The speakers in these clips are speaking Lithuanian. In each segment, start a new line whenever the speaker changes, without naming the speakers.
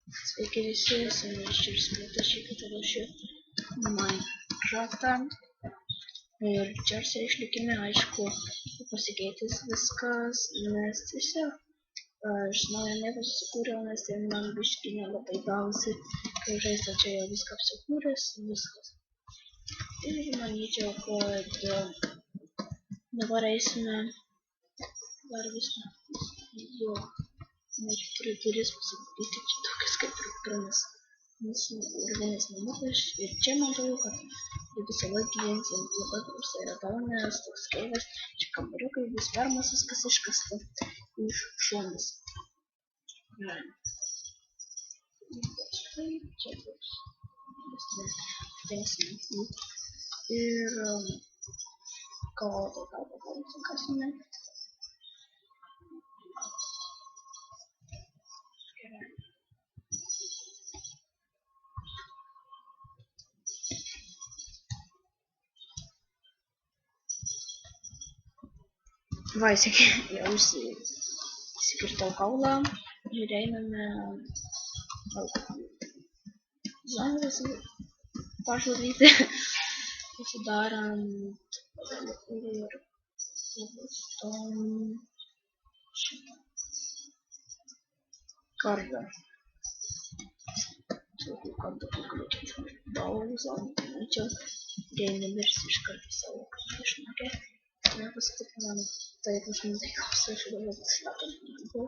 Sveiki visi, esame iš Plėtašį Katalošių Minecraftą. Ir čia išlikime, aišku, pasikeitęs viskas, nes tiesiog aš naują miegą susikūriau, nes ten man biškį nelabai gausi, kai žaista čia jau viską apsikūręs, viskas. Ir manyčiau, kad dabar eisime dar viską. Jo. Aš turiu duris pasidaryti, čia tokias kaip ir pirmas mūsų urvinės namukas. Ir čia matau, kad visą laiką gyvensim labai prastai radonės, toks keivas. Čia kambariukai, vis fermas viskas iškasta iš šonis. Čia toks. Ir gal kasime. Va, jau įsikirtau kaulą ir einame zonas pažudyti, pasidarant ir šitą kardą. Sakau, kardą pakliūčiau daug zonų, manyčiau, jei nemirsi iš karto savo išnagę. Nepasitikinam, taip aš nutaikausi, aš dabar pasilakom nebu.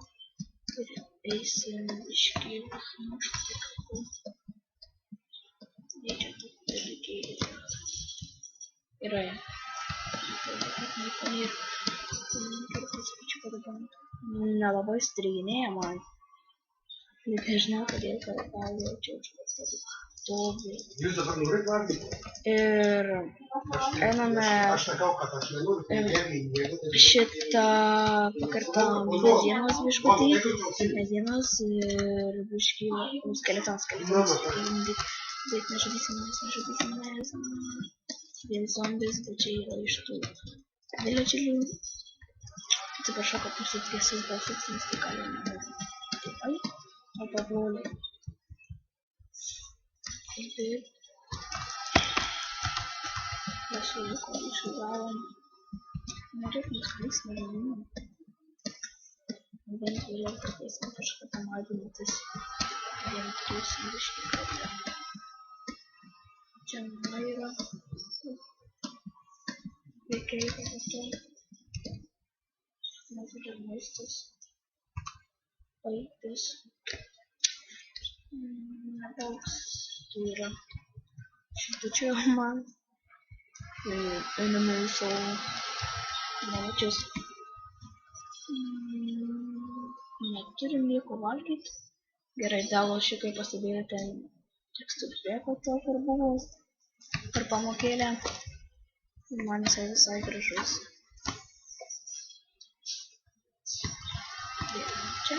Ir eisim iški užtikau. Reikia tų dalykėlį. Yra. Ir pasakyčiau, kad dabar nelabai striginėja man. Bet nežinau, kodėl gal jaučiau užpastą tobį. Ir einame šitą pakartam medienos biškutį. Medienos ir biškį skeletons. Bet nežudysim manęs. Vien zombis, bet čia yra iš tų villagerių. Atsiprašau, kad užsitvėsiu balsas, nes tai galime taip. Opa broliai. Ir mes jau liko išgyvavom. Nereik nusklis nežinau. Bent vėliau pradėsim kažką magintis. Vien turėsim biškį problemą. Čia mama yra. Veikiai pamatau. Mes yra maistas. Baigtis. Nedaug tai yra šimtučių man. Einame į savo namučius. Neturim nieko valgyti. Gerai, dėl šikai pastebėjote teksturpėko to, kur buvo per pamokėlę. Man jisai visai gražus. Čia.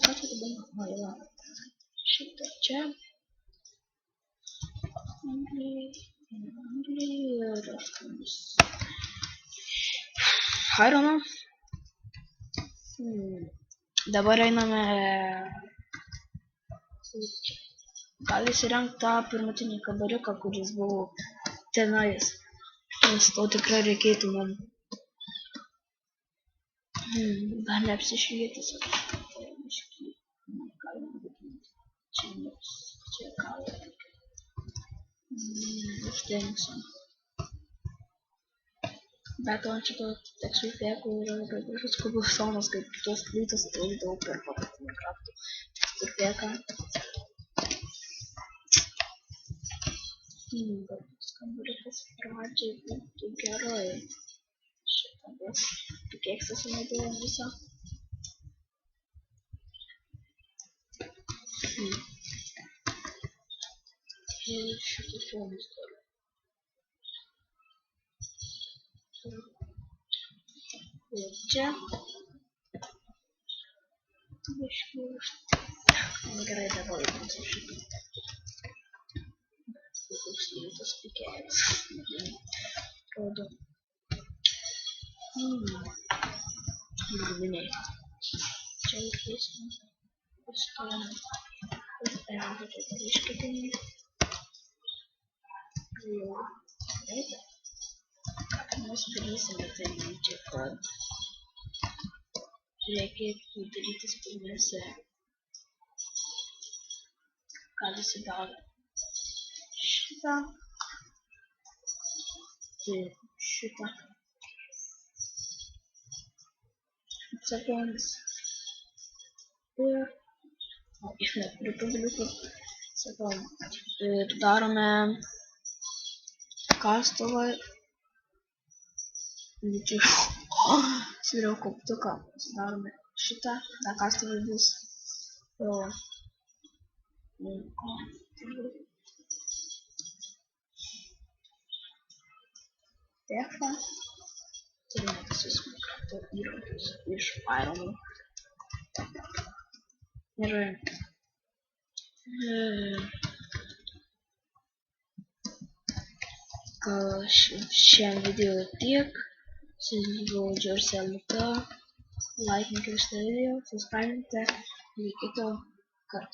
Ką čia dabar? Va, šitą čia. Angliai ir aštuonis. Irono. Dabar einame gal įsirengt tą pirmatinį kambariuką, kuris buvo tenais. Nes to tikrai reikėtų man. Dar neapsišvietęs. Čia ką reikia. Uždengsim. Bet ant šito teksturpėko yra labai gražus kubusonas, kaip kitos plytos atrodydavo per paprastą Minecraft'o teksturpėką. Galbūt kambariukas pradžiai būtų gerai. Šitą bus. Keksą sunaudojom visą. Ir šitus šonus turiu. Ir čia. Biškį užtikti. Gerai, dabar įdėsiu šitą. Koks lytas pikėjas. rodo. Illuminate. Čia reikės istoriją. Peržiūrėti iškėtinį. Jau. Taip. Mes darysime tai čia, kad reikėtų daryti spalvėse. Ką visi daro. Šitą. Ir šitą. Seconds. Ir išmetu pagaliuką. Sakau. Ir darome kastuvą. Sudariau koptuką. Darome šitą. Ta kastuvai bus. Tefa. Turime visus įrankius iš Iron. Ir šiam video tiek. Buvo Džorsė LK. Laikinkite šitą video, subscribe, iki kito.